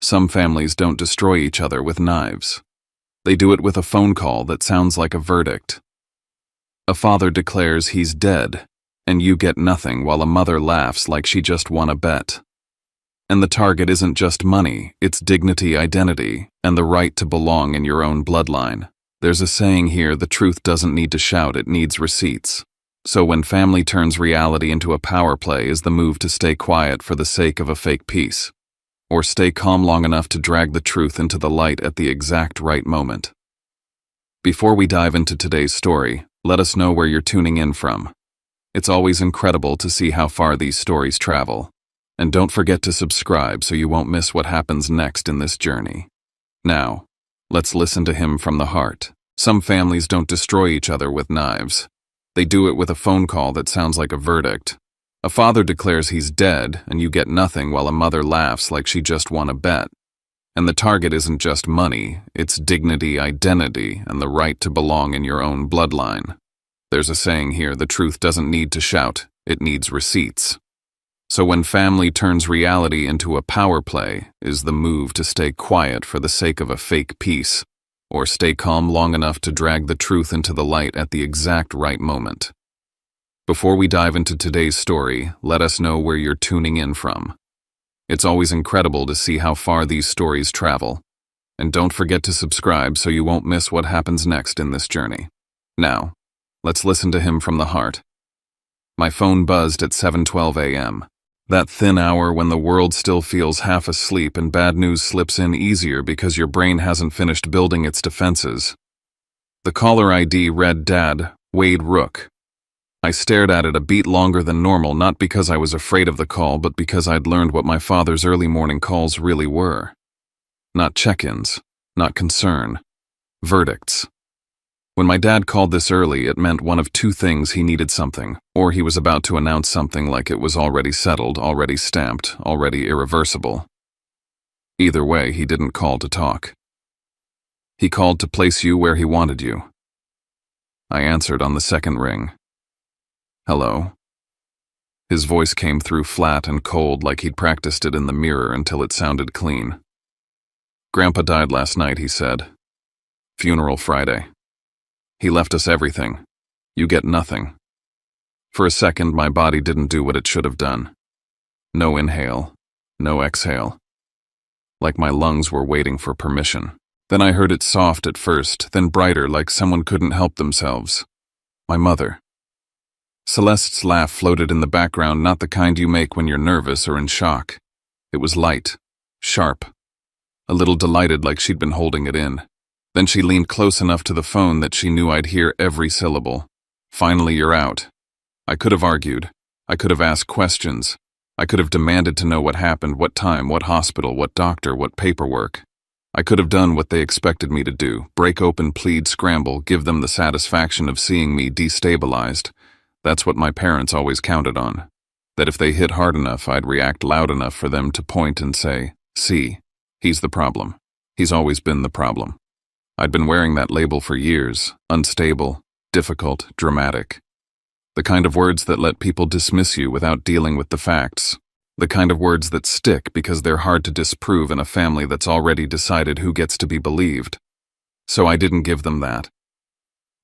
Some families don't destroy each other with knives. They do it with a phone call that sounds like a verdict. A father declares he's dead, and you get nothing while a mother laughs like she just won a bet. And the target isn't just money, it's dignity, identity, and the right to belong in your own bloodline. There's a saying here, the truth doesn't need to shout, it needs receipts. So when family turns reality into a power play, is the move to stay quiet for the sake of a fake peace? Or stay calm long enough to drag the truth into the light at the exact right moment? Before we dive into today's story, let us know where you're tuning in from. It's always incredible to see how far these stories travel. And don't forget to subscribe so you won't miss what happens next in this journey. Now, let's listen to him from the heart. Some families don't destroy each other with knives. They do it with a phone call that sounds like a verdict. A father declares he's dead, and you get nothing while a mother laughs like she just won a bet. And the target isn't just money, it's dignity, identity, and the right to belong in your own bloodline. There's a saying here, the truth doesn't need to shout, it needs receipts. So when family turns reality into a power play, is the move to stay quiet for the sake of a fake peace, or stay calm long enough to drag the truth into the light at the exact right moment? Before we dive into today's story, let us know where you're tuning in from. It's always incredible to see how far these stories travel. And don't forget to subscribe so you won't miss what happens next in this journey. Now, let's listen to him from the heart. My phone buzzed at 7:12 a.m. That thin hour when the world still feels half asleep and bad news slips in easier because your brain hasn't finished building its defenses. The caller ID read Dad, Wade Rook. I stared at it a beat longer than normal, not because I was afraid of the call, but because I'd learned what my father's early morning calls really were. Not check-ins, not concern, verdicts. When my dad called this early, it meant one of two things: he needed something, or he was about to announce something like it was already settled, already stamped, already irreversible. Either way, he didn't call to talk. He called to place you where he wanted you. I answered on the second ring. Hello. His voice came through flat and cold, like he'd practiced it in the mirror until it sounded clean. Grandpa died last night, he said. Funeral Friday. He left us everything. You get nothing. For a second, my body didn't do what it should have done. No inhale, no exhale. Like my lungs were waiting for permission. Then I heard it soft at first, then brighter, like someone couldn't help themselves. My mother. Celeste's laugh floated in the background, not the kind you make when you're nervous or in shock. It was light, sharp, a little delighted, like she'd been holding it in. Then she leaned close enough to the phone that she knew I'd hear every syllable. Finally, you're out. I could have argued. I could have asked questions. I could have demanded to know what happened, what time, what hospital, what doctor, what paperwork. I could have done what they expected me to do: break open, plead, scramble, give them the satisfaction of seeing me destabilized. That's what my parents always counted on. That if they hit hard enough, I'd react loud enough for them to point and say, "See, he's the problem. He's always been the problem." I'd been wearing that label for years: unstable, difficult, dramatic. The kind of words that let people dismiss you without dealing with the facts. The kind of words that stick because they're hard to disprove in a family that's already decided who gets to be believed. So I didn't give them that.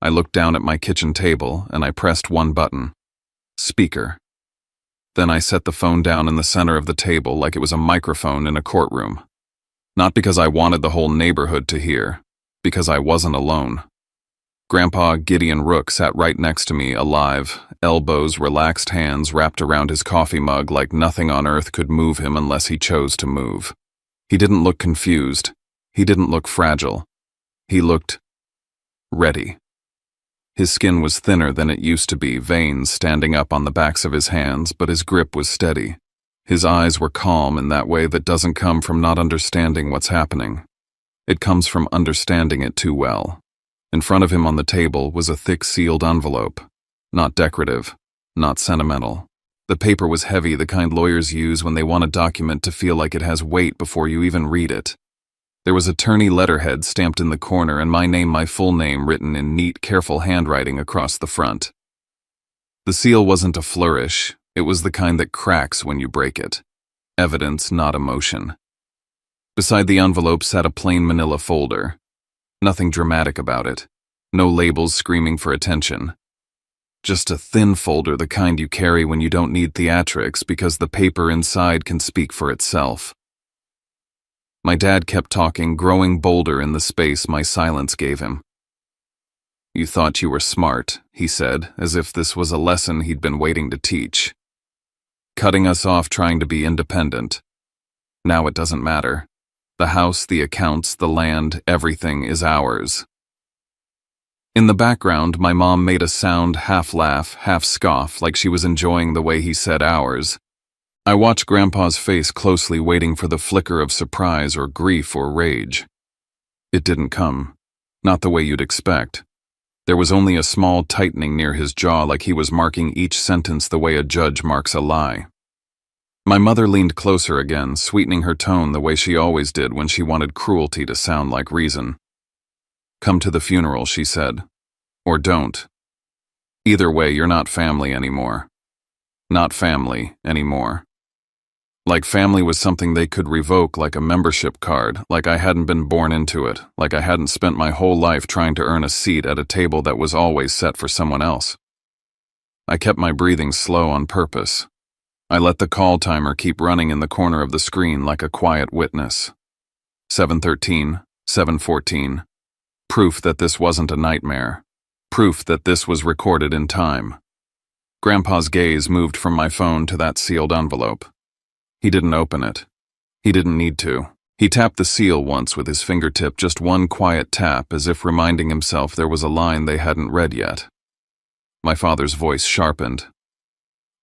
I looked down at my kitchen table and I pressed one button. Speaker. Then I set the phone down in the center of the table like it was a microphone in a courtroom. Not because I wanted the whole neighborhood to hear, because I wasn't alone. Grandpa Gideon Rook sat right next to me, alive, elbows, relaxed hands wrapped around his coffee mug like nothing on earth could move him unless he chose to move. He didn't look confused. He didn't look fragile. He looked ready. His skin was thinner than it used to be, veins standing up on the backs of his hands, but his grip was steady. His eyes were calm in that way that doesn't come from not understanding what's happening. It comes from understanding it too well. In front of him on the table was a thick sealed envelope. Not decorative, not sentimental. The paper was heavy, the kind lawyers use when they want a document to feel like it has weight before you even read it. There was attorney letterhead stamped in the corner and my name, my full name, written in neat, careful handwriting across the front. The seal wasn't a flourish. It was the kind that cracks when you break it. Evidence, not emotion. Beside the envelope sat a plain manila folder. Nothing dramatic about it. No labels screaming for attention. Just a thin folder, the kind you carry when you don't need theatrics because the paper inside can speak for itself. My dad kept talking, growing bolder in the space my silence gave him. "You thought you were smart," he said, as if this was a lesson he'd been waiting to teach. "Cutting us off trying to be independent. Now it doesn't matter. The house, the accounts, the land, everything is ours." In the background, my mom made a sound, half laugh, half scoff, like she was enjoying the way he said ours. I watched Grandpa's face closely, waiting for the flicker of surprise or grief or rage. It didn't come. Not the way you'd expect. There was only a small tightening near his jaw, like he was marking each sentence the way a judge marks a lie. My mother leaned closer again, sweetening her tone the way she always did when she wanted cruelty to sound like reason. "Come to the funeral," she said. "Or don't. Either way, you're not family anymore. Not family anymore." Like family was something they could revoke, like a membership card, like I hadn't been born into it, like I hadn't spent my whole life trying to earn a seat at a table that was always set for someone else. I kept my breathing slow on purpose. I let the call timer keep running in the corner of the screen like a quiet witness. 7:13, 7:14. Proof that this wasn't a nightmare. Proof that this was recorded in time. Grandpa's gaze moved from my phone to that sealed envelope. He didn't open it. He didn't need to. He tapped the seal once with his fingertip, just one quiet tap, as if reminding himself there was a line they hadn't read yet. My father's voice sharpened.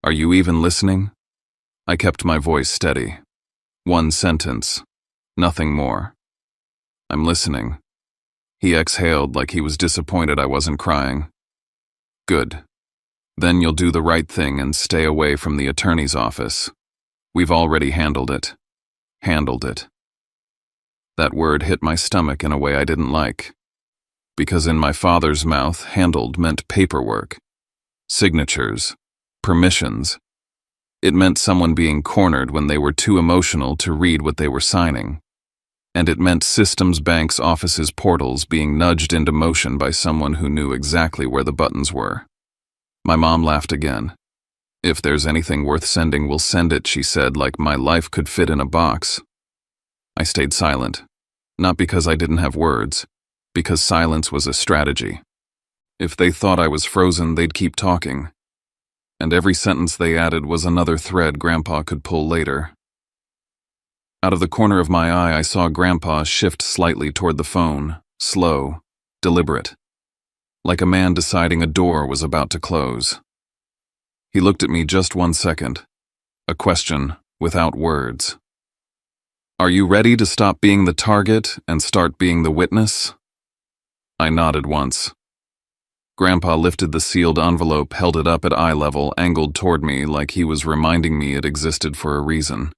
"Are you even listening?" I kept my voice steady. One sentence. Nothing more. "I'm listening." He exhaled like he was disappointed I wasn't crying. "Good. Then you'll do the right thing and stay away from the attorney's office. We've already handled it." Handled it. That word hit my stomach in a way I didn't like. Because in my father's mouth, handled meant paperwork. Signatures. Permissions. It meant someone being cornered when they were too emotional to read what they were signing. And it meant systems, banks, offices, portals being nudged into motion by someone who knew exactly where the buttons were. My mom laughed again. "If there's anything worth sending, we'll send it," she said, like my life could fit in a box. I stayed silent. Not because I didn't have words, because silence was a strategy. If they thought I was frozen, they'd keep talking. And every sentence they added was another thread Grandpa could pull later. Out of the corner of my eye, I saw Grandpa shift slightly toward the phone, slow, deliberate, like a man deciding a door was about to close. He looked at me just 1 second. A question without words. "Are you ready to stop being the target and start being the witness?" I nodded once. Grandpa lifted the sealed envelope, held it up at eye level, angled toward me like he was reminding me it existed for a reason.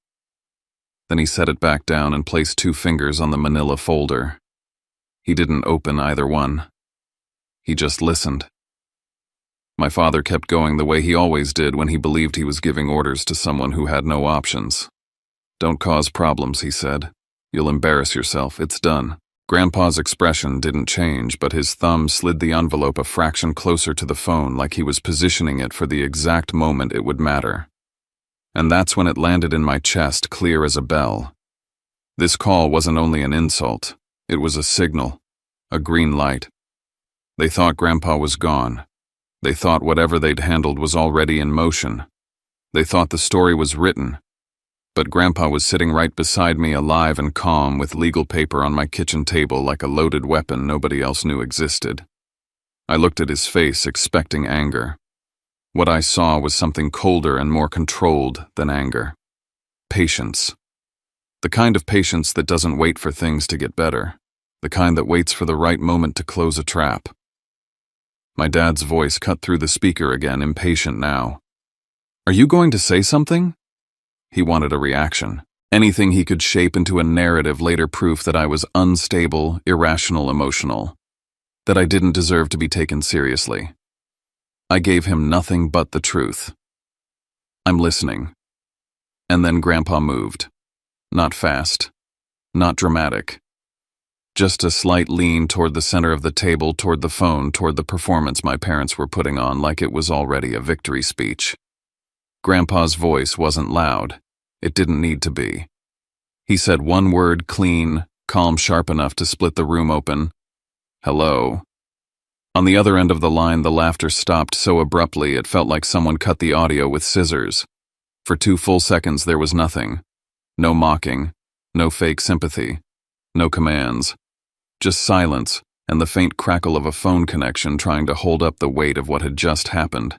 Then he set it back down and placed 2 fingers on the manila folder. He didn't open either one. He just listened. My father kept going the way he always did when he believed he was giving orders to someone who had no options. "Don't cause problems," he said. "You'll embarrass yourself. It's done." Grandpa's expression didn't change, but his thumb slid the envelope a fraction closer to the phone, like he was positioning it for the exact moment it would matter. And that's when it landed in my chest, clear as a bell. This call wasn't only an insult. It was a signal, a green light. They thought Grandpa was gone. They thought whatever they'd handled was already in motion. They thought the story was written. But Grandpa was sitting right beside me, alive and calm, with legal paper on my kitchen table like a loaded weapon nobody else knew existed. I looked at his face, expecting anger. What I saw was something colder and more controlled than anger. Patience. The kind of patience that doesn't wait for things to get better. The kind that waits for the right moment to close a trap. My dad's voice cut through the speaker again, impatient now. "Are you going to say something?" He wanted a reaction. Anything he could shape into a narrative, later proof that I was unstable, irrational, emotional. That I didn't deserve to be taken seriously. I gave him nothing but the truth. "I'm listening." And then Grandpa moved. Not fast. Not dramatic. Just a slight lean toward the center of the table, toward the phone, toward the performance my parents were putting on like it was already a victory speech. Grandpa's voice wasn't loud. It didn't need to be. He said one word, clean, calm, sharp enough to split the room open. Hello. On the other end of the line, the laughter stopped so abruptly it felt like someone cut the audio with scissors. For 2 full seconds there was nothing. No mocking, no fake sympathy, no commands. Just silence and the faint crackle of a phone connection trying to hold up the weight of what had just happened.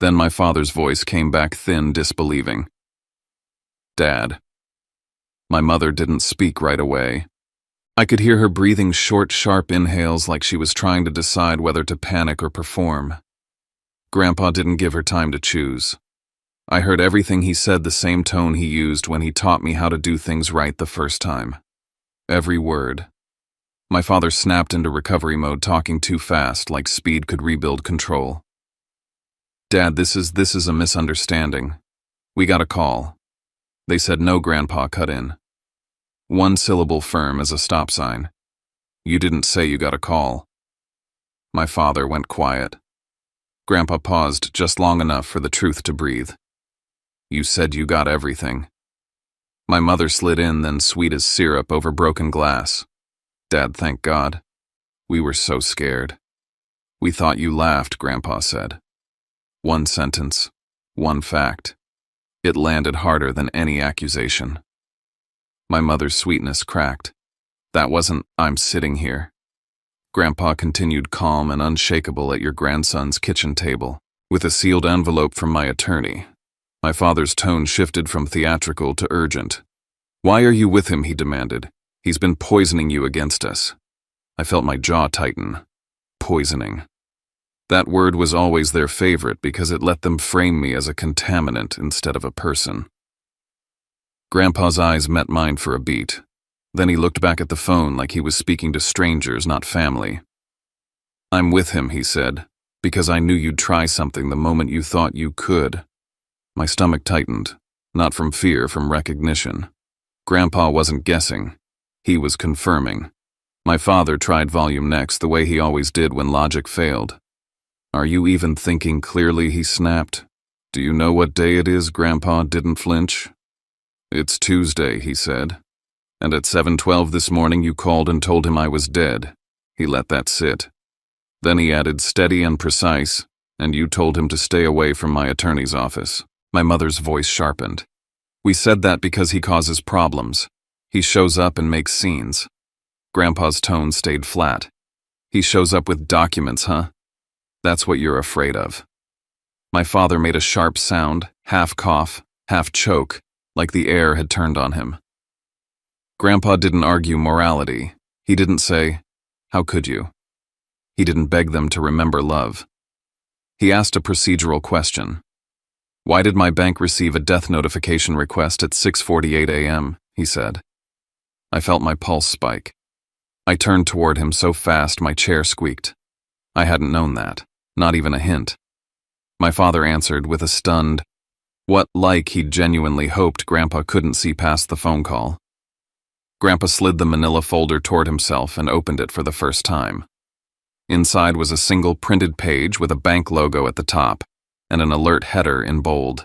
Then my father's voice came back thin, disbelieving. Dad. My mother didn't speak right away. I could hear her breathing short, sharp inhales like she was trying to decide whether to panic or perform. Grandpa didn't give her time to choose. I heard everything he said, the same tone he used when he taught me how to do things right the first time. Every word. My father snapped into recovery mode, talking too fast, like speed could rebuild control. Dad, this is a misunderstanding. We got a call. They said no. Grandpa cut in. 1 syllable firm as a stop sign. You didn't say you got a call. My father went quiet. Grandpa paused just long enough for the truth to breathe. You said you got everything. My mother slid in, then sweet as syrup over broken glass. Dad, thank God. We were so scared. We thought you laughed, Grandpa said. 1 sentence, 1 fact. It landed harder than any accusation. My mother's sweetness cracked. That wasn't, I'm sitting here. Grandpa continued, calm and unshakable, at your grandson's kitchen table, with a sealed envelope from my attorney. My father's tone shifted from theatrical to urgent. Why are you with him? He demanded. He's been poisoning you against us. I felt my jaw tighten. Poisoning. That word was always their favorite because it let them frame me as a contaminant instead of a person. Grandpa's eyes met mine for a beat. Then he looked back at the phone like he was speaking to strangers, not family. I'm with him, he said, because I knew you'd try something the moment you thought you could. My stomach tightened, not from fear, from recognition. Grandpa wasn't guessing. He was confirming. My father tried volume next, the way he always did when logic failed. Are you even thinking clearly? He snapped. Do you know what day it is? Grandpa didn't flinch. It's Tuesday, he said. And at 7:12 this morning you called and told him I was dead. He let that sit. Then he added, steady and precise, and you told him to stay away from my attorney's office. My mother's voice sharpened. We said that because he causes problems. He shows up and makes scenes. Grandpa's tone stayed flat. He shows up with documents, huh? That's what you're afraid of. My father made a sharp sound, half cough, half choke, like the air had turned on him. Grandpa didn't argue morality. He didn't say, how could you? He didn't beg them to remember love. He asked a procedural question. Why did my bank receive a death notification request at 6:48 a.m., he said. I felt my pulse spike. I turned toward him so fast my chair squeaked. I hadn't known that, not even a hint. My father answered with a stunned, what, like he'd genuinely hoped Grandpa couldn't see past the phone call. Grandpa slid the manila folder toward himself and opened it for the first time. Inside was a single printed page with a bank logo at the top and an alert header in bold.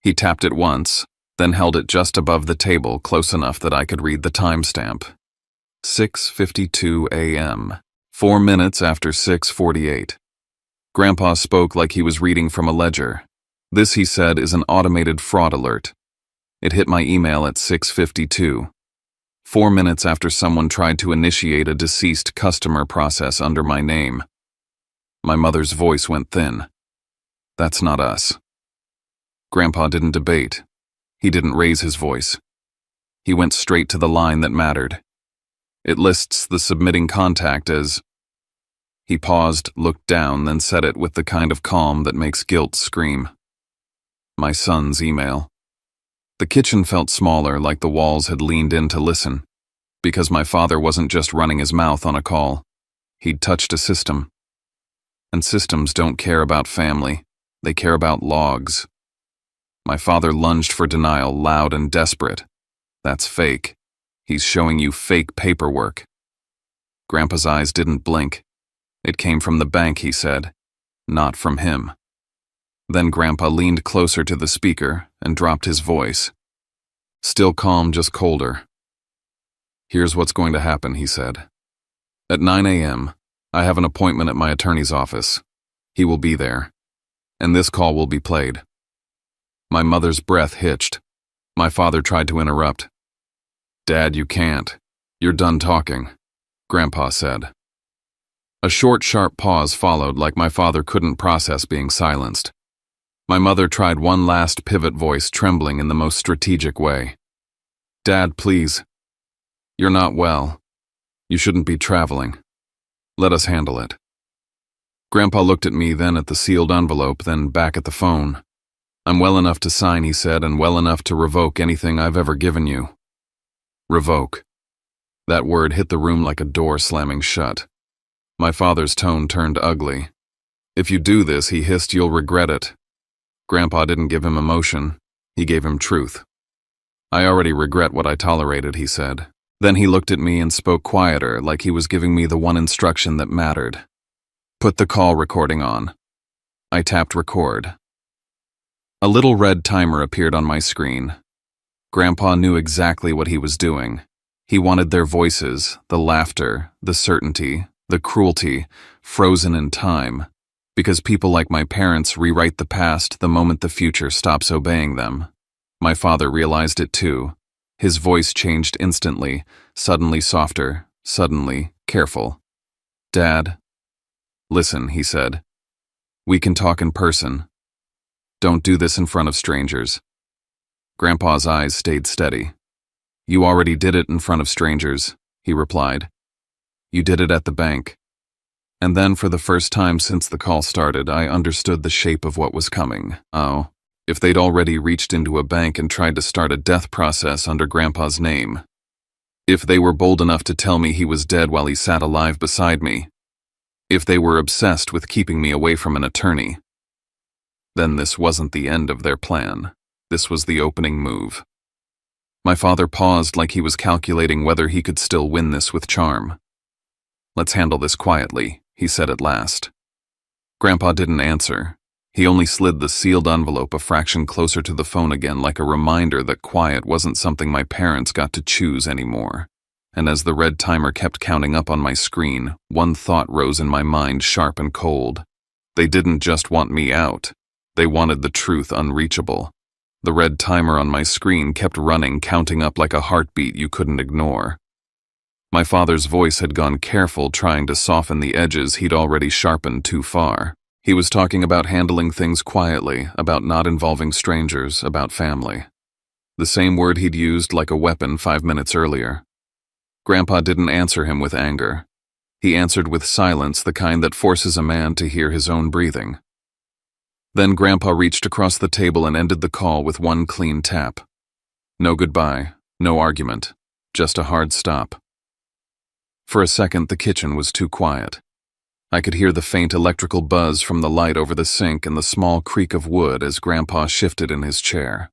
He tapped it once, then held it just above the table close enough that I could read the timestamp. 6:52 a.m. 4 minutes after 6:48. Grandpa spoke like he was reading from a ledger. This, he said, is an automated fraud alert. It hit my email at 6:52. 4 minutes after someone tried to initiate a deceased customer process under my name. My mother's voice went thin. That's not us. Grandpa didn't debate. He didn't raise his voice. He went straight to the line that mattered. It lists the submitting contact as... He paused, looked down, then said it with the kind of calm that makes guilt scream. My son's email. The kitchen felt smaller, like the walls had leaned in to listen, because my father wasn't just running his mouth on a call. He'd touched a system. And systems don't care about family. They care about logs. My father lunged for denial, loud and desperate. That's fake. He's showing you fake paperwork. Grandpa's eyes didn't blink. It came from the bank, he said, not from him. Then Grandpa leaned closer to the speaker and dropped his voice. Still calm, just colder. Here's what's going to happen, he said. At 9 a.m., I have an appointment at my attorney's office. He will be there, and this call will be played. My mother's breath hitched. My father tried to interrupt. Dad, you can't. You're done talking, Grandpa said. A short, sharp pause followed, like my father couldn't process being silenced. My mother tried one last pivot, voice trembling in the most strategic way. Dad, please. You're not well. You shouldn't be traveling. Let us handle it. Grandpa looked at me, then at the sealed envelope, then back at the phone. I'm well enough to sign, he said, and well enough to revoke anything I've ever given you. Revoke. That word hit the room like a door slamming shut. My father's tone turned ugly. If you do this, he hissed, you'll regret it. Grandpa didn't give him emotion. He gave him truth. I already regret what I tolerated, he said. Then he looked at me and spoke quieter, like he was giving me the one instruction that mattered. Put the call recording on. I tapped record. A little red timer appeared on my screen. Grandpa knew exactly what he was doing. He wanted their voices, the laughter, the certainty, the cruelty, frozen in time, because people like my parents rewrite the past the moment the future stops obeying them. My father realized it too. His voice changed instantly, suddenly softer, suddenly careful. Dad, listen, he said. We can talk in person. Don't do this in front of strangers. Grandpa's eyes stayed steady. You already did it in front of strangers, he replied. You did it at the bank. And then for the first time since the call started, I understood the shape of what was coming. Oh, if they'd already reached into a bank and tried to start a death process under Grandpa's name. If they were bold enough to tell me he was dead while he sat alive beside me. If they were obsessed with keeping me away from an attorney. Then this wasn't the end of their plan. This was the opening move. My father paused, like he was calculating whether he could still win this with charm. Let's handle this quietly, he said at last. Grandpa didn't answer. He only slid the sealed envelope a fraction closer to the phone again, like a reminder that quiet wasn't something my parents got to choose anymore. And as the red timer kept counting up on my screen, one thought rose in my mind, sharp and cold. They didn't just want me out. They wanted the truth unreachable. The red timer on my screen kept running, counting up like a heartbeat you couldn't ignore. My father's voice had gone careful, trying to soften the edges he'd already sharpened too far. He was talking about handling things quietly, about not involving strangers, about family. The same word he'd used like a weapon 5 minutes earlier. Grandpa didn't answer him with anger. He answered with silence, the kind that forces a man to hear his own breathing. Then Grandpa reached across the table and ended the call with one clean tap. No goodbye, no argument, just a hard stop. For a second, the kitchen was too quiet. I could hear the faint electrical buzz from the light over the sink and the small creak of wood as Grandpa shifted in his chair.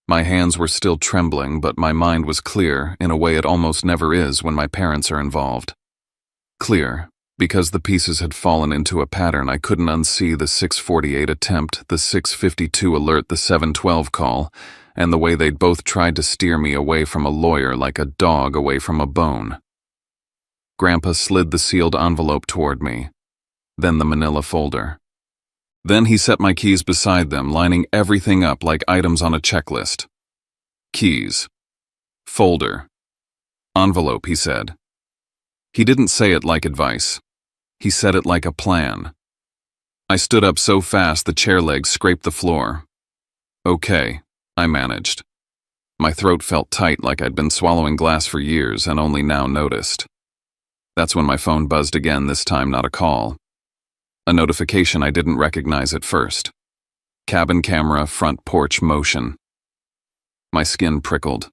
My hands were still trembling, but my mind was clear in a way it almost never is when my parents are involved. Clear, because the pieces had fallen into a pattern I couldn't unsee: the 6:48 attempt, the 6:52 alert, the 7:12 call, and the way they'd both tried to steer me away from a lawyer like a dog away from a bone. Grandpa slid the sealed envelope toward me, then the manila folder. Then he set my keys beside them, lining everything up like items on a checklist. Keys. Folder. Envelope, he said. He didn't say it like advice. He said it like a plan. I stood up so fast the chair legs scraped the floor. Okay, I managed. My throat felt tight, like I'd been swallowing glass for years and only now noticed. That's when my phone buzzed again, this time not a call. A notification I didn't recognize at first. Cabin camera, front porch motion. My skin prickled.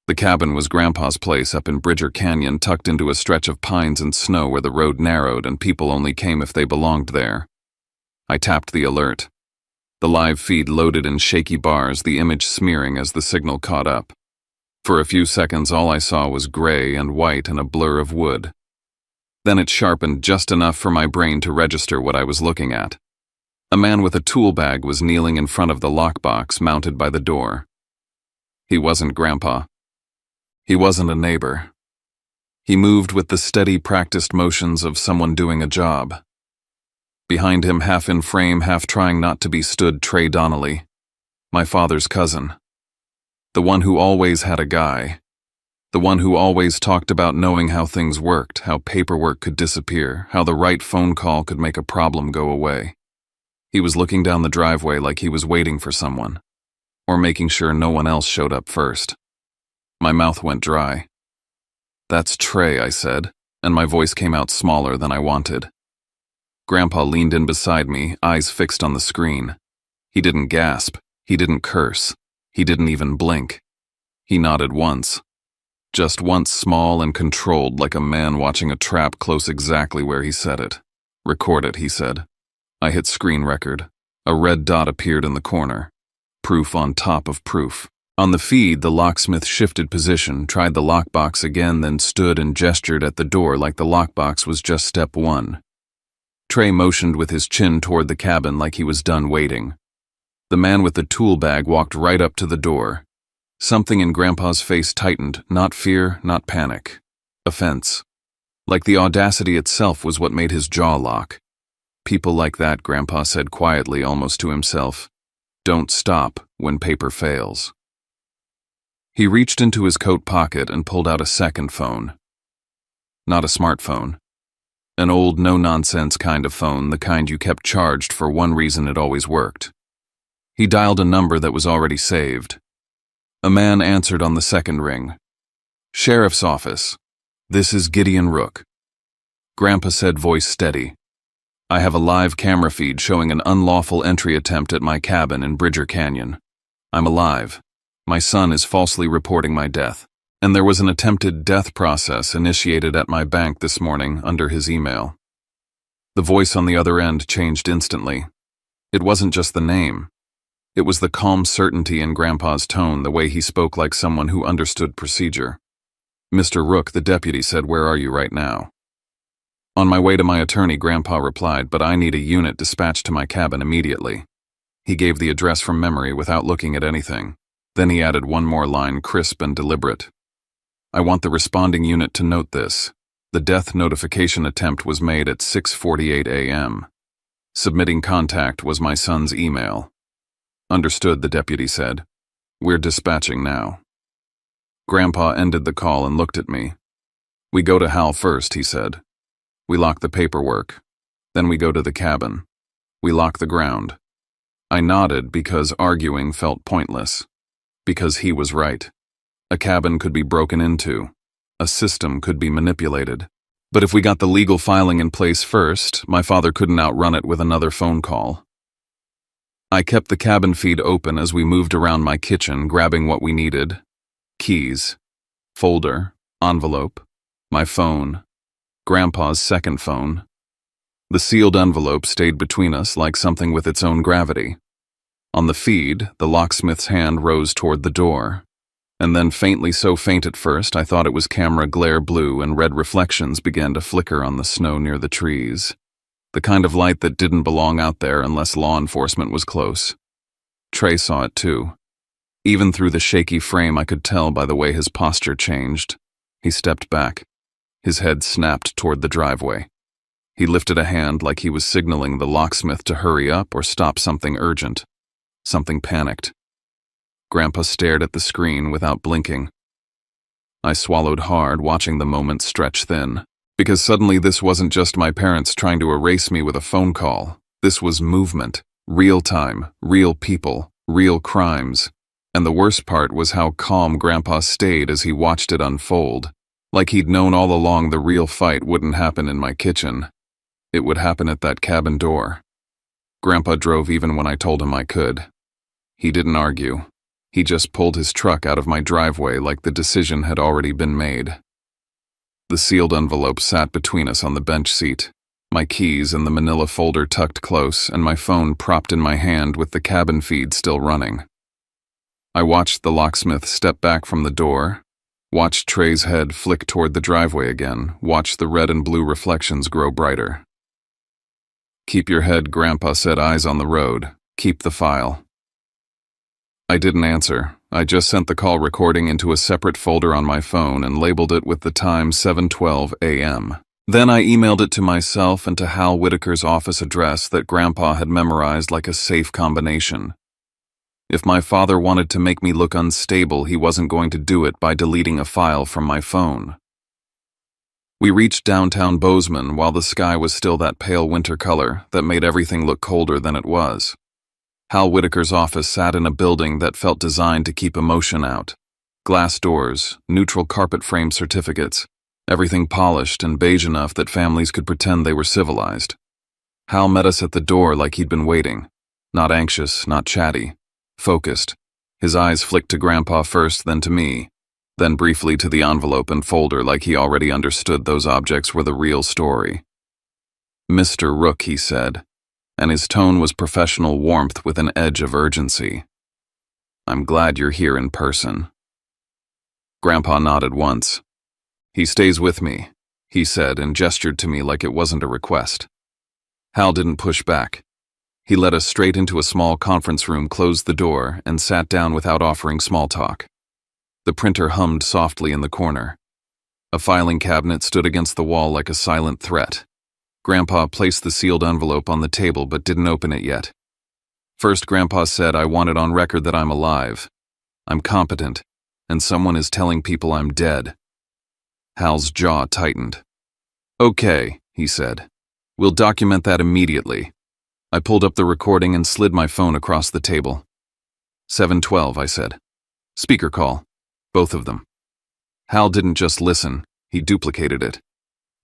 The cabin was Grandpa's place up in Bridger Canyon, tucked into a stretch of pines and snow where the road narrowed and people only came if they belonged there. I tapped the alert. The live feed loaded in shaky bars, the image smearing as the signal caught up. For a few seconds, all I saw was gray and white and a blur of wood. Then it sharpened just enough for my brain to register what I was looking at. A man with a tool bag was kneeling in front of the lockbox mounted by the door. He wasn't Grandpa. He wasn't a neighbor. He moved with the steady, practiced motions of someone doing a job. Behind him, half in frame, half trying not to be, stood Trey Donnelly, my father's cousin. The one who always had a guy. The one who always talked about knowing how things worked, how paperwork could disappear, how the right phone call could make a problem go away. He was looking down the driveway like he was waiting for someone, or making sure no one else showed up first. My mouth went dry. "That's Trey," I said, and my voice came out smaller than I wanted. Grandpa leaned in beside me, eyes fixed on the screen. He didn't gasp. He didn't curse. He didn't even blink. He nodded once. Just once, small and controlled, like a man watching a trap, close exactly where he said it. "Record it," he said. I hit screen record. A red dot appeared in the corner. Proof on top of proof. On the feed, the locksmith shifted position, tried the lockbox again, then stood and gestured at the door like the lockbox was just step one. Trey motioned with his chin toward the cabin like he was done waiting. The man with the tool bag walked right up to the door. Something in Grandpa's face tightened, not fear, not panic. Offense. Like the audacity itself was what made his jaw lock. People like that, Grandpa said quietly, almost to himself, don't stop when paper fails. He reached into his coat pocket and pulled out a second phone. Not a smartphone. An old, no-nonsense kind of phone, the kind you kept charged for one reason: it always worked. He dialed a number that was already saved. A man answered on the second ring. "Sheriff's office. This is Gideon Rook." Grandpa said, voice steady. "I have a live camera feed showing an unlawful entry attempt at my cabin in Bridger Canyon. I'm alive. My son is falsely reporting my death, and there was an attempted death process initiated at my bank this morning under his email." The voice on the other end changed instantly. It wasn't just the name. It was the calm certainty in Grandpa's tone, the way he spoke like someone who understood procedure. "Mr. Rook," the deputy said, "where are you right now?" "On my way to my attorney," Grandpa replied, "but I need a unit dispatched to my cabin immediately." He gave the address from memory without looking at anything. Then he added one more line, crisp and deliberate. "I want the responding unit to note this. The death notification attempt was made at 6:48 a.m. Submitting contact was my son's email." "Understood," the deputy said. "We're dispatching now." Grandpa ended the call and looked at me. "We go to Hal first," he said. "We lock the paperwork. Then we go to the cabin. We lock the ground." I nodded because arguing felt pointless. Because he was right. A cabin could be broken into. A system could be manipulated. But if we got the legal filing in place first, my father couldn't outrun it with another phone call. I kept the cabin feed open as we moved around my kitchen, grabbing what we needed. Keys, folder, envelope, my phone, Grandpa's second phone. The sealed envelope stayed between us like something with its own gravity. On the feed, the locksmith's hand rose toward the door. And then faintly, so faint at first I thought it was camera glare blue, and red reflections began to flicker on the snow near the trees. The kind of light that didn't belong out there unless law enforcement was close. Trey saw it too. Even through the shaky frame, I could tell by the way his posture changed. He stepped back. His head snapped toward the driveway. He lifted a hand like he was signaling the locksmith to hurry up or stop something urgent. Something panicked. Grandpa stared at the screen without blinking. I swallowed hard, watching the moment stretch thin. Because suddenly this wasn't just my parents trying to erase me with a phone call. This was movement. Real time, real people, real crimes. And the worst part was how calm Grandpa stayed as he watched it unfold. Like he'd known all along the real fight wouldn't happen in my kitchen. It would happen at that cabin door. Grandpa drove even when I told him I could. He didn't argue. He just pulled his truck out of my driveway like the decision had already been made. The sealed envelope sat between us on the bench seat, my keys in the manila folder tucked close, and my phone propped in my hand with the cabin feed still running. I watched the locksmith step back from the door, watched Trey's head flick toward the driveway again, watched the red and blue reflections grow brighter. "Keep your head," Grandpa said, eyes on the road. "Keep the file." I didn't answer. I just sent the call recording into a separate folder on my phone and labeled it with the time 7:12 a.m. Then I emailed it to myself and to Hal Whitaker's office address that Grandpa had memorized like a safe combination. If my father wanted to make me look unstable, he wasn't going to do it by deleting a file from my phone. We reached downtown Bozeman while the sky was still that pale winter color that made everything look colder than it was. Hal Whitaker's office sat in a building that felt designed to keep emotion out. Glass doors, neutral carpet frame certificates, everything polished and beige enough that families could pretend they were civilized. Hal met us at the door like he'd been waiting. Not anxious, not chatty. Focused. His eyes flicked to Grandpa first, then to me, then briefly to the envelope and folder like he already understood those objects were the real story. "Mr. Rook," he said, and his tone was professional warmth with an edge of urgency. "I'm glad you're here in person." Grandpa nodded once. "He stays with me," he said, and gestured to me like it wasn't a request. Hal didn't push back. He led us straight into a small conference room, closed the door, and sat down without offering small talk. The printer hummed softly in the corner. A filing cabinet stood against the wall like a silent threat. Grandpa placed the sealed envelope on the table but didn't open it yet. First, Grandpa said, "I want it on record that I'm alive. I'm competent, and someone is telling people I'm dead." Hal's jaw tightened. "Okay," he said. "We'll document that immediately." I pulled up the recording and slid my phone across the table. 7:12, I said. "Speaker call. Both of them." Hal didn't just listen, he duplicated it.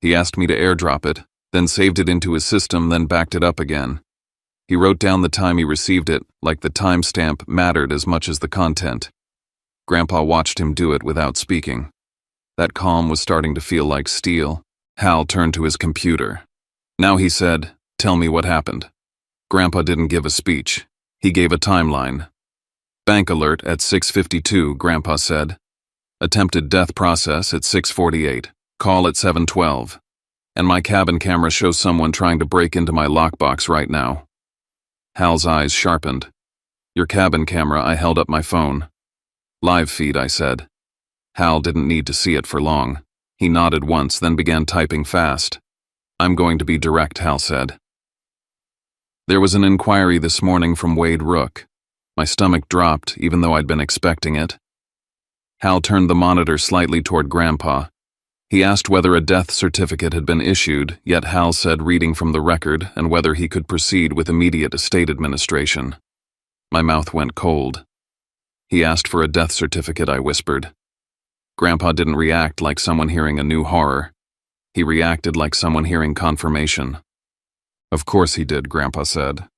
He asked me to airdrop it, then saved it into his system, then backed it up again. He wrote down the time he received it, like the timestamp mattered as much as the content. Grandpa watched him do it without speaking. That calm was starting to feel like steel. Hal turned to his computer. Now he said, "Tell me what happened." Grandpa didn't give a speech. He gave a timeline. "Bank alert at 6:52, Grandpa said. "Attempted death process at 6:48. Call at 7:12. And my cabin camera shows someone trying to break into my lockbox right now." Hal's eyes sharpened. "Your cabin camera," I held up my phone. "Live feed," I said. Hal didn't need to see it for long. He nodded once, then began typing fast. "I'm going to be direct," Hal said. "There was an inquiry this morning from Wade Rook." My stomach dropped, even though I'd been expecting it. Hal turned the monitor slightly toward Grandpa. He asked whether a death certificate had been issued, yet Hal said reading from the record and whether he could proceed with immediate estate administration. My mouth went cold. "He asked for a death certificate," I whispered. Grandpa didn't react like someone hearing a new horror. He reacted like someone hearing confirmation. "Of course he did," Grandpa said.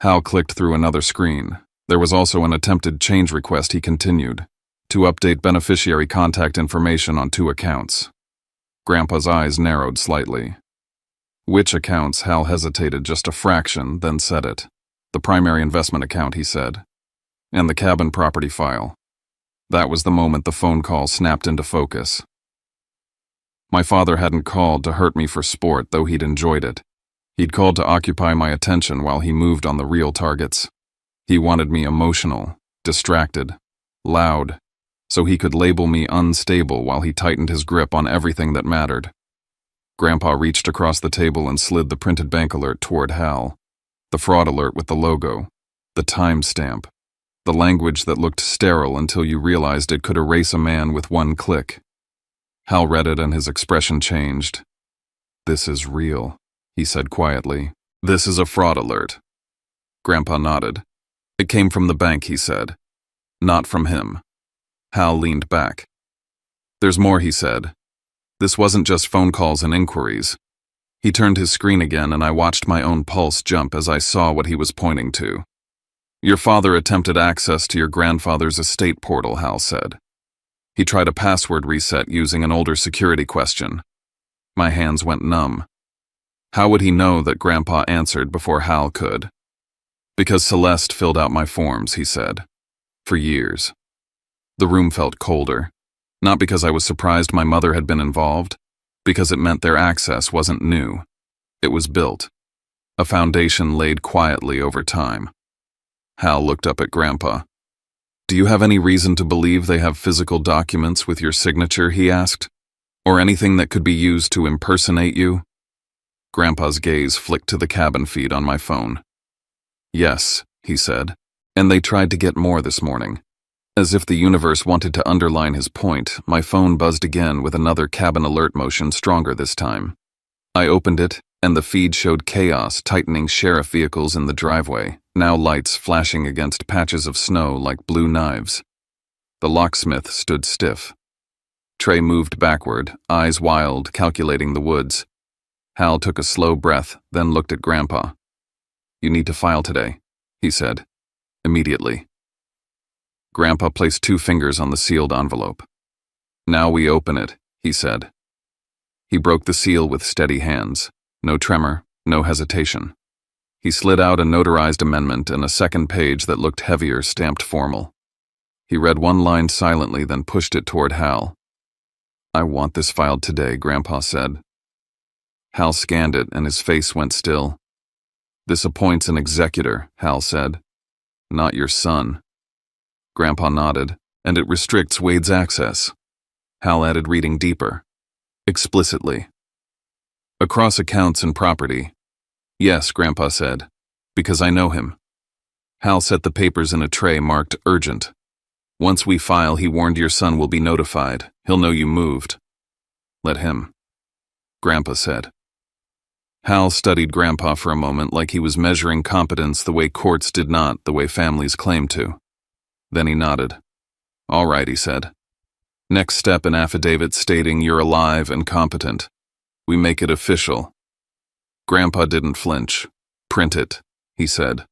Hal clicked through another screen. There was also an attempted change request, he continued, to update beneficiary contact information on 2 accounts. Grandpa's eyes narrowed slightly. "Which accounts?" Hal hesitated just a fraction, then said it. "The primary investment account," he said. "And the cabin property file." That was the moment the phone call snapped into focus. My father hadn't called to hurt me for sport, though he'd enjoyed it. He'd called to occupy my attention while he moved on the real targets. He wanted me emotional, distracted, loud, so he could label me unstable while he tightened his grip on everything that mattered. Grandpa reached across the table and slid the printed bank alert toward Hal. The fraud alert with the logo, the timestamp, the language that looked sterile until you realized it could erase a man with one click. Hal read it and his expression changed. "This is real," he said quietly. "This is a fraud alert." Grandpa nodded. "It came from the bank," he said. "Not from him." Hal leaned back. "There's more," he said. "This wasn't just phone calls and inquiries." He turned his screen again and I watched my own pulse jump as I saw what he was pointing to. "Your father attempted access to your grandfather's estate portal," Hal said. "He tried a password reset using an older security question." My hands went numb. How would he know that Grandpa answered before Hal could? "Because Celeste filled out my forms," he said. For years. The room felt colder, not because I was surprised my mother had been involved, because it meant their access wasn't new. It was built. A foundation laid quietly over time. Hal looked up at Grandpa. "Do you have any reason to believe they have physical documents with your signature?" he asked. "Or anything that could be used to impersonate you?" Grandpa's gaze flicked to the cabin feed on my phone. "Yes," he said, "and they tried to get more this morning." As if the universe wanted to underline his point, my phone buzzed again with another cabin alert motion, stronger this time. I opened it, and the feed showed chaos tightening sheriff vehicles in the driveway, now lights flashing against patches of snow like blue knives. The locksmith stood stiff. Trey moved backward, eyes wild, calculating the woods. Hal took a slow breath, then looked at Grandpa. "You need to file today," he said. "Immediately." Grandpa placed 2 fingers on the sealed envelope. "Now we open it," he said. He broke the seal with steady hands. No tremor, no hesitation. He slid out a notarized amendment and a second page that looked heavier, stamped formal. He read one line silently, then pushed it toward Hal. "I want this filed today," Grandpa said. Hal scanned it and his face went still. "This appoints an executor," Hal said. "Not your son." Grandpa nodded, "And it restricts Wade's access." Hal added, reading deeper. "Explicitly. Across accounts and property." "Yes," Grandpa said, "because I know him." Hal set the papers in a tray marked urgent. "Once we file, he warned your son will be notified. He'll know you moved." "Let him," Grandpa said. Hal studied Grandpa for a moment like he was measuring competence the way courts did not, the way families claim to. Then he nodded. "All right," he said. "Next step, an affidavit stating you're alive and competent. We make it official." Grandpa didn't flinch. "Print it," he said.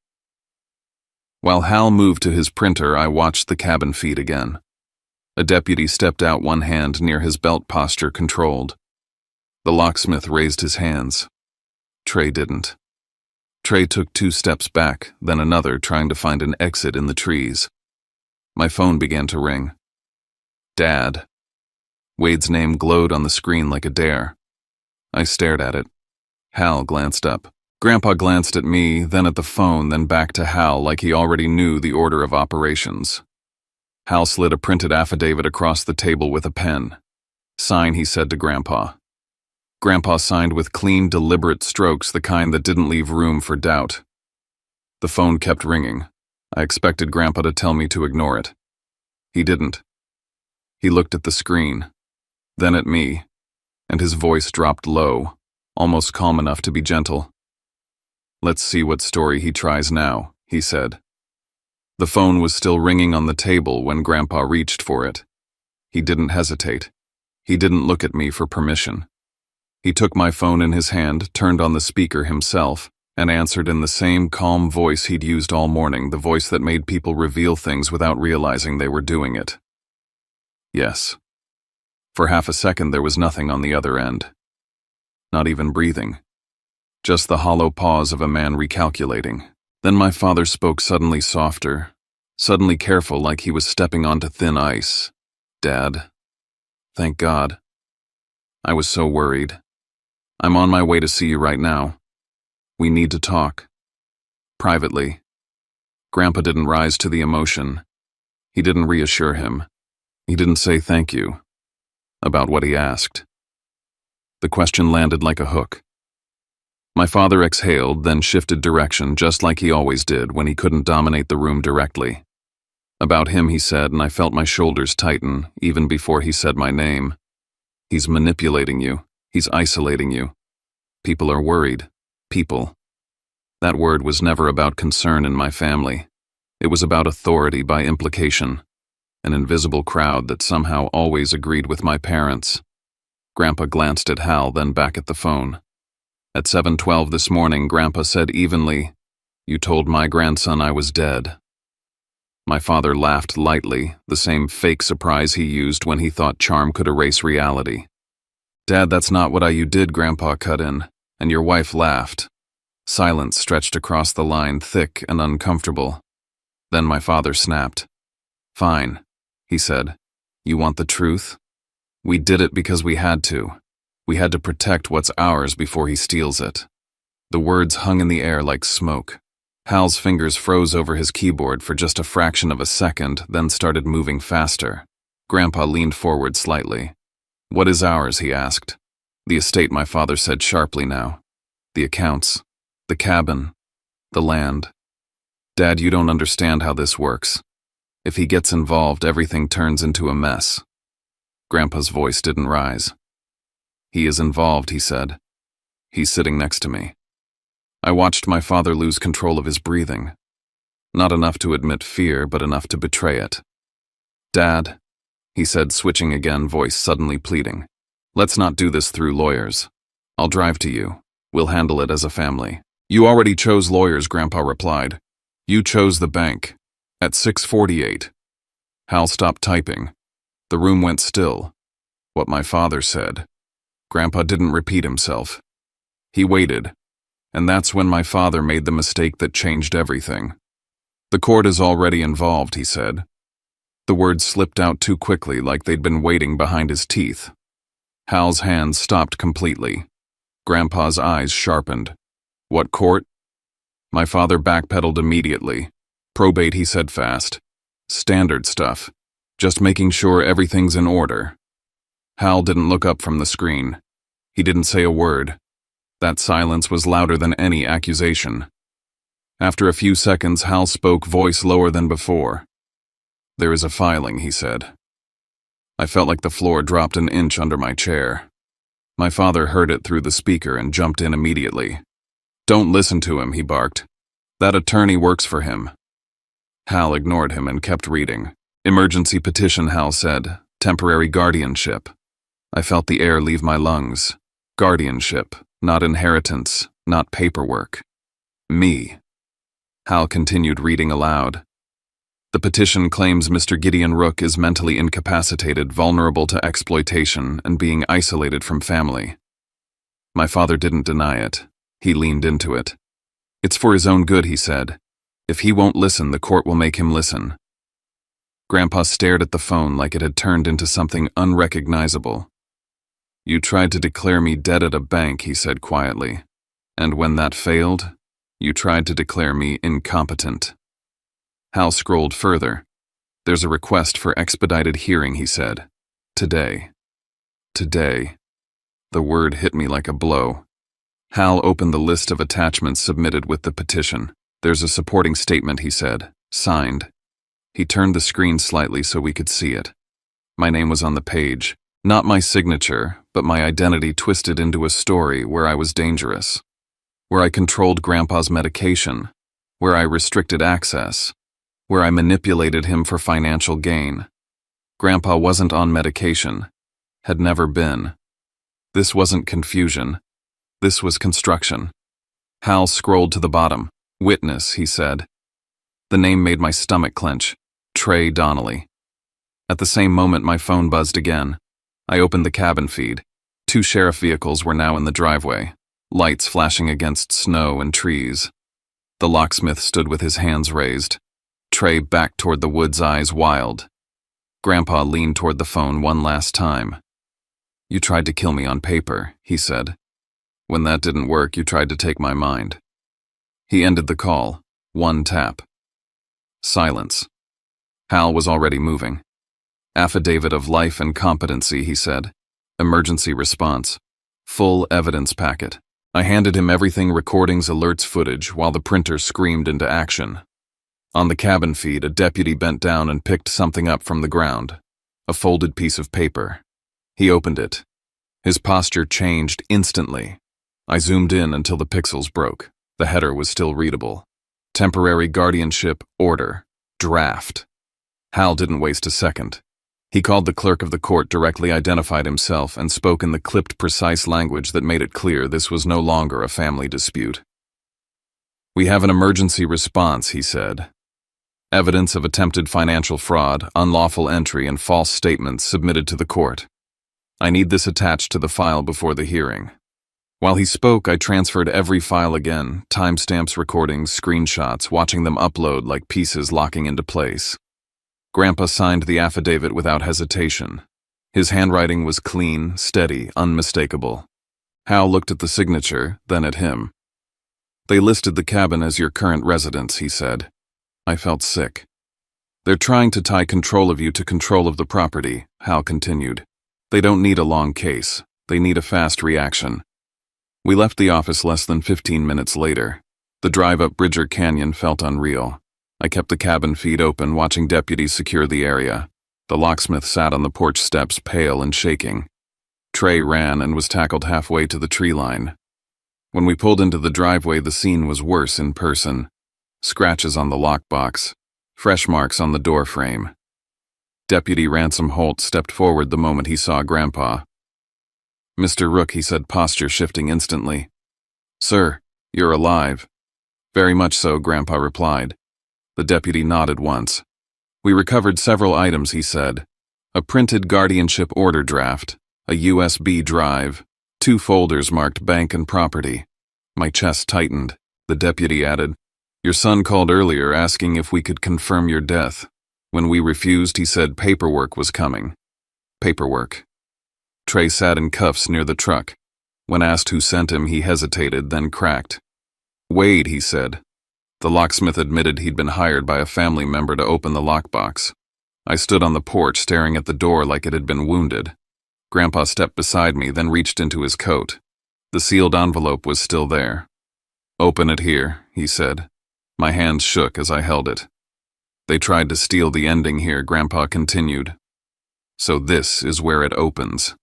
While Hal moved to his printer, I watched the cabin feed again. A deputy stepped out, one hand near his belt, posture controlled. The locksmith raised his hands. Trey didn't. Trey took 2 steps back, then another, trying to find an exit in the trees. My phone began to ring. "Dad." Wade's name glowed on the screen like a dare. I stared at it. Hal glanced up. Grandpa glanced at me, then at the phone, then back to Hal like he already knew the order of operations. Hal slid a printed affidavit across the table with a pen. "Sign," he said to Grandpa. Grandpa signed with clean, deliberate strokes, the kind that didn't leave room for doubt. The phone kept ringing. I expected Grandpa to tell me to ignore it. He didn't. He looked at the screen, then at me, and his voice dropped low, almost calm enough to be gentle. "Let's see what story he tries now," he said. The phone was still ringing on the table when Grandpa reached for it. He didn't hesitate. He didn't look at me for permission. He took my phone in his hand, turned on the speaker himself, and answered in the same calm voice he'd used all morning, the voice that made people reveal things without realizing they were doing it. "Yes." For half a second there was nothing on the other end. Not even breathing. Just the hollow pause of a man recalculating. Then my father spoke, suddenly softer, suddenly careful, like he was stepping onto thin ice. "Dad. Thank God. I was so worried. I'm on my way to see you right now. We need to talk. Privately." Grandpa didn't rise to the emotion. He didn't reassure him. He didn't say thank you. About what he asked. The question landed like a hook. My father exhaled, then shifted direction, just like he always did when he couldn't dominate the room directly. "About him," he said, and I felt my shoulders tighten, even before he said my name. "He's manipulating you. He's isolating you. People are worried. People." That word was never about concern in my family. It was about authority by implication. An invisible crowd that somehow always agreed with my parents. Grandpa glanced at Hal, then back at the phone. At 7:12 this morning, Grandpa said evenly, "You told my grandson I was dead." My father laughed lightly, the same fake surprise he used when he thought charm could erase reality. "Dad, that's not what you did," Grandpa cut in, and your wife laughed. Silence stretched across the line, thick and uncomfortable. Then my father snapped. Fine, he said. You want the truth? We did it because we had to. We had to protect what's ours before he steals it. The words hung in the air like smoke. Hal's fingers froze over his keyboard for just a fraction of a second, then started moving faster. Grandpa leaned forward slightly. What is ours, he asked. The estate, my father said sharply now. The accounts. The cabin. The land. Dad, you don't understand how this works. If he gets involved, everything turns into a mess. Grandpa's voice didn't rise. He is involved, he said. He's sitting next to me. I watched my father lose control of his breathing. Not enough to admit fear, but enough to betray it. Dad, he said, switching again, voice suddenly pleading. Let's not do this through lawyers. I'll drive to you. We'll handle it as a family. You already chose lawyers, Grandpa replied. You chose the bank. At 6:48. Hal stopped typing. The room went still. What my father said. Grandpa didn't repeat himself. He waited. And that's when my father made the mistake that changed everything. The court is already involved, he said. The words slipped out too quickly, like they'd been waiting behind his teeth. Hal's hands stopped completely. Grandpa's eyes sharpened. What court? My father backpedaled immediately. Probate, he said fast. Standard stuff. Just making sure everything's in order. Hal didn't look up from the screen. He didn't say a word. That silence was louder than any accusation. After a few seconds, Hal spoke, voice lower than before. There is a filing, he said. I felt like the floor dropped an inch under my chair. My father heard it through the speaker and jumped in immediately. Don't listen to him, he barked. That attorney works for him. Hal ignored him and kept reading. Emergency petition, Hal said. Temporary guardianship. I felt the air leave my lungs. Guardianship. Not inheritance, not paperwork. Me. Hal continued reading aloud. The petition claims Mr. Gideon Rook is mentally incapacitated, vulnerable to exploitation, and being isolated from family. My father didn't deny it. He leaned into it. It's for his own good, he said. If he won't listen, the court will make him listen. Grandpa stared at the phone like it had turned into something unrecognizable. You tried to declare me dead at a bank, he said quietly. And when that failed, you tried to declare me incompetent. Hal scrolled further. There's a request for expedited hearing, he said. Today. Today. The word hit me like a blow. Hal opened the list of attachments submitted with the petition. There's a supporting statement, he said. Signed. He turned the screen slightly so we could see it. My name was on the page. Not my signature, but my identity twisted into a story where I was dangerous. Where I controlled Grandpa's medication. Where I restricted access. Where I manipulated him for financial gain. Grandpa wasn't on medication. Had never been. This wasn't confusion. This was construction. Hal scrolled to the bottom. Witness, he said. The name made my stomach clench. Trey Donnelly. At the same moment, my phone buzzed again. I opened the cabin feed. 2 sheriff vehicles were now in the driveway, lights flashing against snow and trees. The locksmith stood with his hands raised. Trey backed toward the woods, eyes wild. Grandpa leaned toward the phone one last time. You tried to kill me on paper, he said. When that didn't work, you tried to take my mind. He ended the call. 1 tap. Silence. Hal was already moving. Affidavit of life and competency, he said. Emergency response. Full evidence packet. I handed him everything, recordings, alerts, footage, while the printer screamed into action. On the cabin feed, a deputy bent down and picked something up from the ground. A folded piece of paper. He opened it. His posture changed instantly. I zoomed in until the pixels broke. The header was still readable. Temporary guardianship order. Draft. Hal didn't waste a second. He called the clerk of the court, directly identified himself, and spoke in the clipped, precise language that made it clear this was no longer a family dispute. We have an emergency response, he said. Evidence of attempted financial fraud, unlawful entry, and false statements submitted to the court. I need this attached to the file before the hearing. While he spoke, I transferred every file again, timestamps, recordings, screenshots, watching them upload like pieces locking into place. Grandpa signed the affidavit without hesitation. His handwriting was clean, steady, unmistakable. Hal looked at the signature, then at him. "They listed the cabin as your current residence," he said. I felt sick. "They're trying to tie control of you to control of the property," Hal continued. "They don't need a long case. They need a fast reaction." We left the office less than 15 minutes later. The drive up Bridger Canyon felt unreal. I kept the cabin feed open, watching deputies secure the area. The locksmith sat on the porch steps, pale and shaking. Trey ran and was tackled halfway to the tree line. When we pulled into the driveway, the scene was worse in person. Scratches on the lockbox, fresh marks on the door frame. Deputy Ransom Holt stepped forward the moment he saw Grandpa. "Mr. Rook," he said, posture shifting instantly. "Sir, you're alive." "Very much so," Grandpa replied. The deputy nodded once. "We recovered several items," he said. "A printed guardianship order draft, a USB drive, 2 folders marked bank and property." My chest tightened. The deputy added, "Your son called earlier asking if we could confirm your death. When we refused, he said paperwork was coming." Paperwork. Trey sat in cuffs near the truck. When asked who sent him, he hesitated, then cracked. "Wade," he said. The locksmith admitted he'd been hired by a family member to open the lockbox. I stood on the porch staring at the door like it had been wounded. Grandpa stepped beside me, then reached into his coat. The sealed envelope was still there. "Open it here," he said. My hands shook as I held it. "They tried to steal the ending here," Grandpa continued. "So this is where it opens."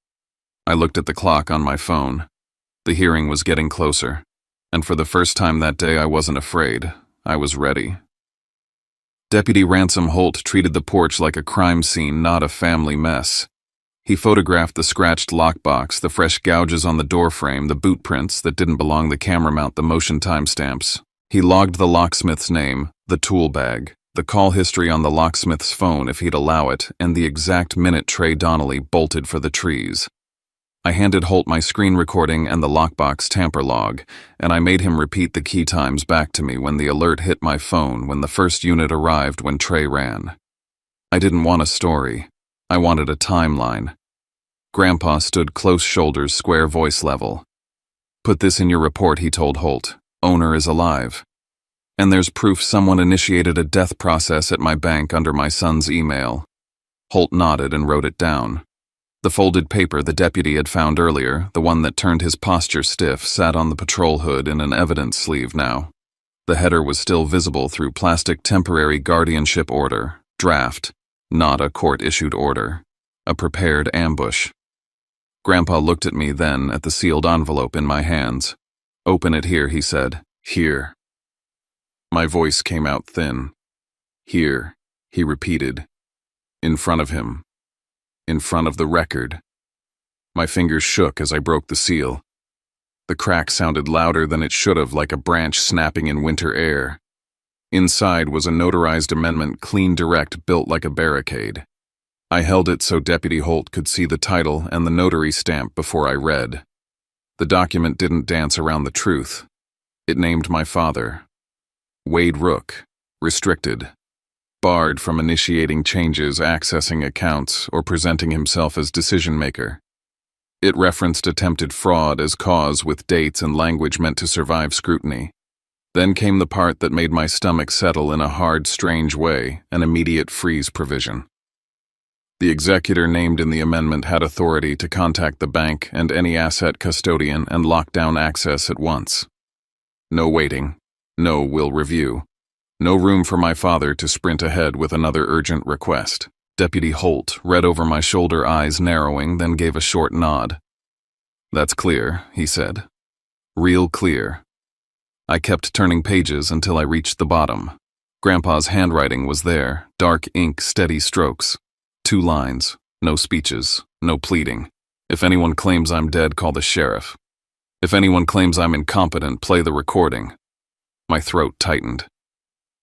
I looked at the clock on my phone. The hearing was getting closer, and for the first time that day I wasn't afraid. I was ready. Deputy Ransom Holt treated the porch like a crime scene, not a family mess. He photographed the scratched lockbox, the fresh gouges on the doorframe, the boot prints that didn't belong, the camera mount, the motion timestamps. He logged the locksmith's name, the tool bag, the call history on the locksmith's phone if he'd allow it, and the exact minute Trey Donnelly bolted for the trees. I handed Holt my screen recording and the lockbox tamper log, and I made him repeat the key times back to me when the alert hit my phone, when the first unit arrived, when Trey ran. I didn't want a story. I wanted a timeline. Grandpa stood close shoulders, square voice level. "Put this in your report," he told Holt. "Owner is alive. And there's proof someone initiated a death process at my bank under my son's email." Holt nodded and wrote it down. The folded paper the deputy had found earlier, the one that turned his posture stiff, sat on the patrol hood in an evidence sleeve now. The header was still visible through plastic temporary guardianship order, draft, not a court-issued order, a prepared ambush. Grandpa looked at me then at the sealed envelope in my hands. "Open it here," he said. "Here." My voice came out thin. "Here," he repeated. In front of him. In front of the record. My fingers shook as I broke the seal. The crack sounded louder than it should have, like a branch snapping in winter air. Inside was a notarized amendment, clean, direct, built like a barricade. I held it so Deputy Holt could see the title and the notary stamp before I read. The document didn't dance around the truth. It named my father. Wade Rook, restricted. Barred from initiating changes, accessing accounts, or presenting himself as decision-maker. It referenced attempted fraud as cause with dates and language meant to survive scrutiny. Then came the part that made my stomach settle in a hard, strange way, an immediate freeze provision. The executor named in the amendment had authority to contact the bank and any asset custodian and lock down access at once. No waiting. No "we'll review." No room for my father to sprint ahead with another urgent request. Deputy Holt read over my shoulder, eyes narrowing, then gave a short nod. "That's clear," he said. "Real clear." I kept turning pages until I reached the bottom. Grandpa's handwriting was there, dark ink, steady strokes. 2 lines, no speeches, no pleading. "If anyone claims I'm dead, call the sheriff. If anyone claims I'm incompetent, play the recording." My throat tightened.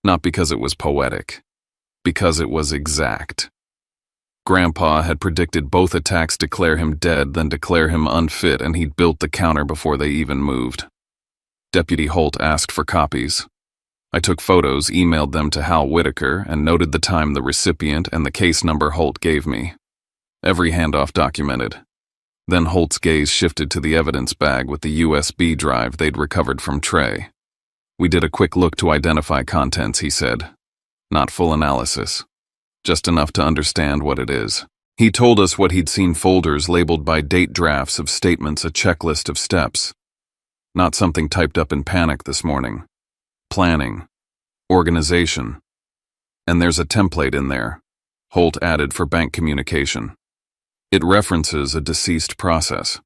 Not because it was poetic, because it was exact. Grandpa had predicted both attacks declare him dead, then declare him unfit, and he'd built the counter before they even moved. Deputy Holt asked for copies. I took photos, emailed them to Hal Whitaker, and noted the time, the recipient, and the case number Holt gave me. Every handoff documented. Then Holt's gaze shifted to the evidence bag with the USB drive they'd recovered from Trey. We did a quick look to identify contents, he said. Not full analysis. Just enough to understand what it is. He told us what he'd seen: folders labeled by date, drafts of statements, a checklist of steps. Not something typed up in panic this morning. Planning. Organization. And there's a template in there, Holt added, for bank communication. It references a deceased process.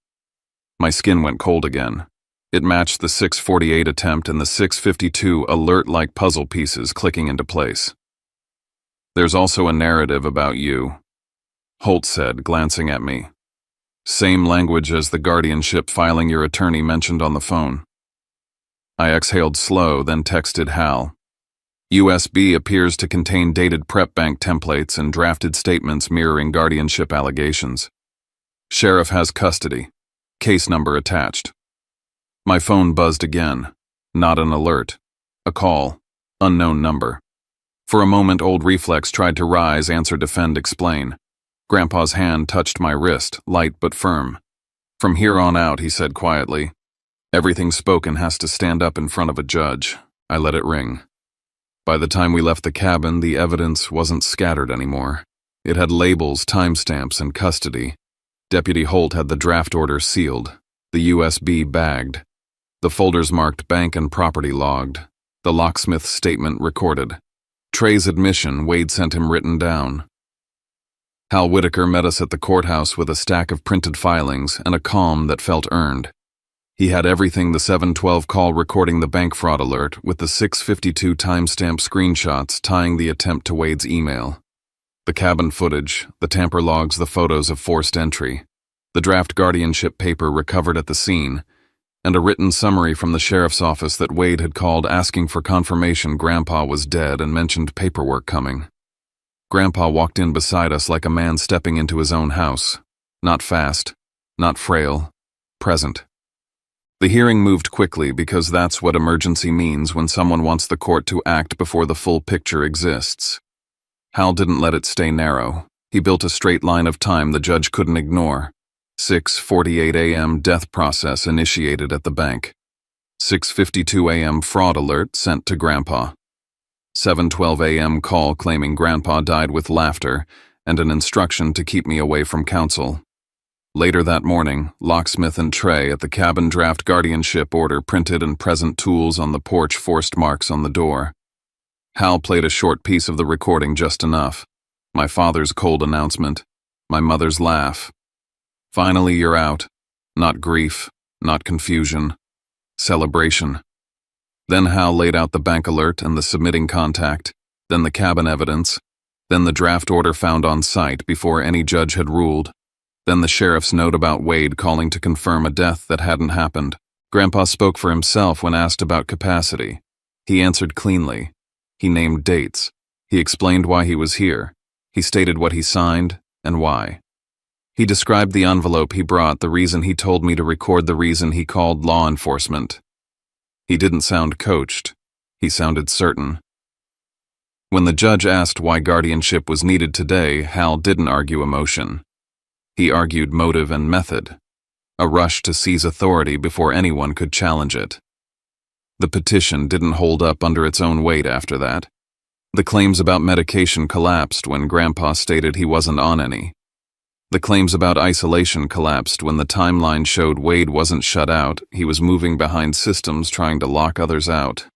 My skin went cold again. It matched the 6:48 attempt and the 6:52 alert like puzzle pieces clicking into place. There's also a narrative about you, Holt said, glancing at me. Same language as the guardianship filing your attorney mentioned on the phone. I exhaled slow, then texted Hal. USB appears to contain dated prep bank templates and drafted statements mirroring guardianship allegations. Sheriff has custody. Case number attached. My phone buzzed again. Not an alert. A call. Unknown number. For a moment, old reflex tried to rise, answer, defend, explain. Grandpa's hand touched my wrist, light but firm. From here on out, he said quietly, everything spoken has to stand up in front of a judge. I let it ring. By the time we left the cabin, the evidence wasn't scattered anymore. It had labels, timestamps, and custody. Deputy Holt had the draft order sealed, the USB bagged, the folders marked bank and property logged, the locksmith's statement recorded. Trey's admission, Wade sent him written down. Hal Whitaker met us at the courthouse with a stack of printed filings and a calm that felt earned. He had everything: the 712 call recording the bank fraud alert, with the 6:52 timestamp screenshots tying the attempt to Wade's email. The cabin footage, the tamper logs, the photos of forced entry, the draft guardianship paper recovered at the scene, and a written summary from the sheriff's office that Wade had called asking for confirmation Grandpa was dead and mentioned paperwork coming. Grandpa walked in beside us like a man stepping into his own house. Not fast, not frail, present. The hearing moved quickly because that's what emergency means when someone wants the court to act before the full picture exists. Hal didn't let it stay narrow. He built a straight line of time the judge couldn't ignore. 6:48 a.m. death process initiated at the bank. 6:52 a.m. fraud alert sent to Grandpa. 7:12 a.m. call claiming Grandpa died with laughter and an instruction to keep me away from counsel. Later that morning, locksmith and Trey at the cabin draft guardianship order printed and present tools on the porch, forced marks on the door. Hal played a short piece of the recording, just enough. My father's cold announcement. My mother's laugh. Finally, you're out. Not grief, not confusion. Celebration. Then Hal laid out the bank alert and the submitting contact, then the cabin evidence, then the draft order found on site before any judge had ruled, then the sheriff's note about Wade calling to confirm a death that hadn't happened. Grandpa spoke for himself when asked about capacity. He answered cleanly. He named dates. He explained why he was here. He stated what he signed and why. He described the envelope he brought, the reason he told me to record, the reason he called law enforcement. He didn't sound coached. He sounded certain. When the judge asked why guardianship was needed today, Hal didn't argue emotion. He argued motive and method, a rush to seize authority before anyone could challenge it. The petition didn't hold up under its own weight after that. The claims about medication collapsed when Grandpa stated he wasn't on any. The claims about isolation collapsed when the timeline showed Wade wasn't shut out, he was moving behind systems trying to lock others out.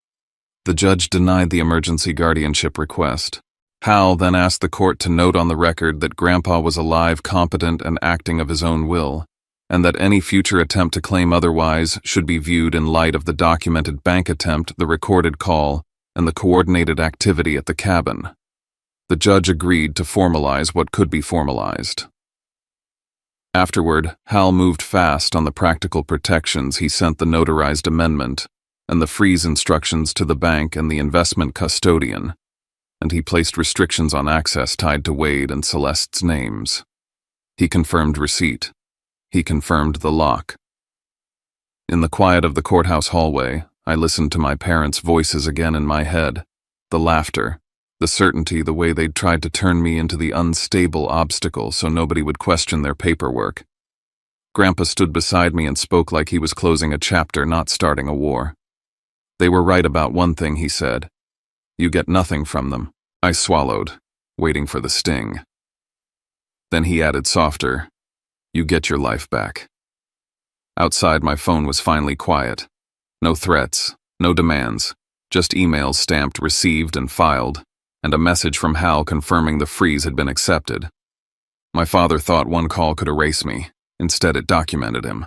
The judge denied the emergency guardianship request. Hal then asked the court to note on the record that Grandpa was alive, competent, and acting of his own will, and that any future attempt to claim otherwise should be viewed in light of the documented bank attempt, the recorded call, and the coordinated activity at the cabin. The judge agreed to formalize what could be formalized. Afterward, Hal moved fast on the practical protections. He sent the notarized amendment and the freeze instructions to the bank and the investment custodian, and he placed restrictions on access tied to Wade and Celeste's names. He confirmed receipt. He confirmed the lock. In the quiet of the courthouse hallway, I listened to my parents' voices again in my head. The laughter, the certainty, the way they'd tried to turn me into the unstable obstacle so nobody would question their paperwork. Grandpa stood beside me and spoke like he was closing a chapter, not starting a war. They were right about one thing, he said. You get nothing from them. I swallowed, waiting for the sting. Then he added softer, you get your life back. Outside, my phone was finally quiet. No threats, no demands, just emails stamped received and filed, and a message from Hal confirming the freeze had been accepted. My father thought one call could erase me. Instead, it documented him.